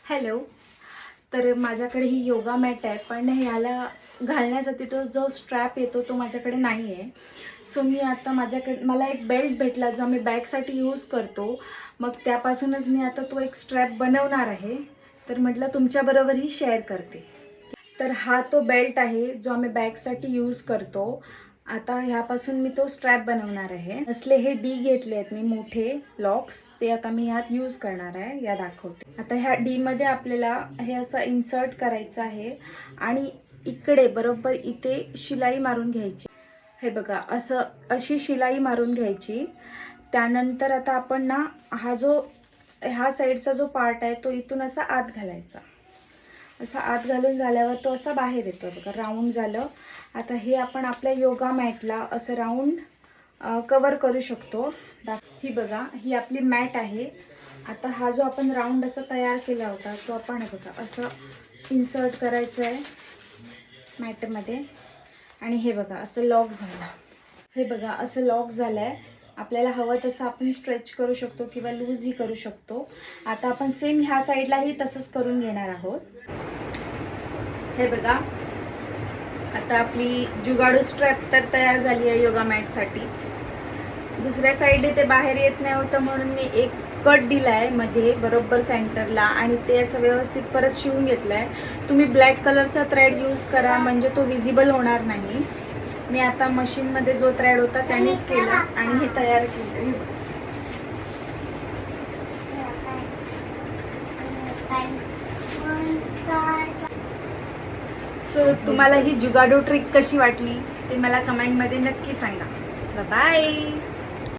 Hello. तर माझ्याकडे ही yoga mat आहे, पण ह्याला घालण्यासाठी तो जो स्ट्रॅप येतो तो माझ्याकडे नाही आहे. सो मी आता मला एक बेल्ट भेटला जो मी बॅगसाठी यूज करतो. मग त्यापासूनच मी आता तो एक स्ट्रॅप बनवणार आहे. तर म्हटलं तुमच्याबरोबरही शेअर करते. तर हा तो बेल्ट आहे जो आम्ही बॅगसाठी यूज करतो. आता ह्यापासून मी तो स्ट्रॅप बनवणार आहे. असले हे डी घेतले आहेत मी मोठे लॉक्स, ते आता मी ह्यात यूज करणार आहे. या दाखवते. आता ह्या डी मध्ये आपल्याला हे असं इन्सर्ट करायचं आहे आणि इकडे बरोबर इथे शिलाई मारून घ्यायची. हे बघा, अशी शिलाई मारून घ्यायची. त्यानंतर आता आपण ना ह्या साईडचा जो पार्ट आहे तो इथून असा आत घालायचा. असा आत घालून झाल्यावर तो असा बाहेर येतो. बघा, राऊंड झालं. आता हे आपण आपल्या योगा मॅटला असं राऊंड कवर करू शकतो. ही बघा, ही आपली मॅट आहे. आता हा जो आपण राऊंड असा तयार केला होता तो आपण बघा असं इन्सर्ट करायचं आहे मॅटमध्ये. आणि हे बघा असं लॉक झालं. हे बघा असं लॉक झालं आहे. आपल्याला हवं तसं आपण स्ट्रेच करू शकतो किंवा लूजही करू शकतो. आता आपण सेम ह्या साईडलाही तसंच करून घेणार आहोत. हे बघा, आता आपली जुगाडू स्ट्रॅप तर तयार झाली आहे योगा मॅटसाठी. दुसऱ्या साईडने ते बाहेर येत नाही होतं म्हणून मी एक कट दिलाय मध्ये बरोबर सेंटरला आणि ते असं व्यवस्थित परत शिवून घेतलंय. तुम्ही ब्लॅक कलरचा थ्रेड यूज करा म्हणजे तो विजिबल होणार नाही. मी आता मशीनमध्ये जो थ्रेड होता त्यानेच केलं आणि हे तयार केलं. सो तुम्हाला ही जुगाडू ट्रिक कशी वाटली ते मला कमेंटमध्ये नक्की सांगा. बाय.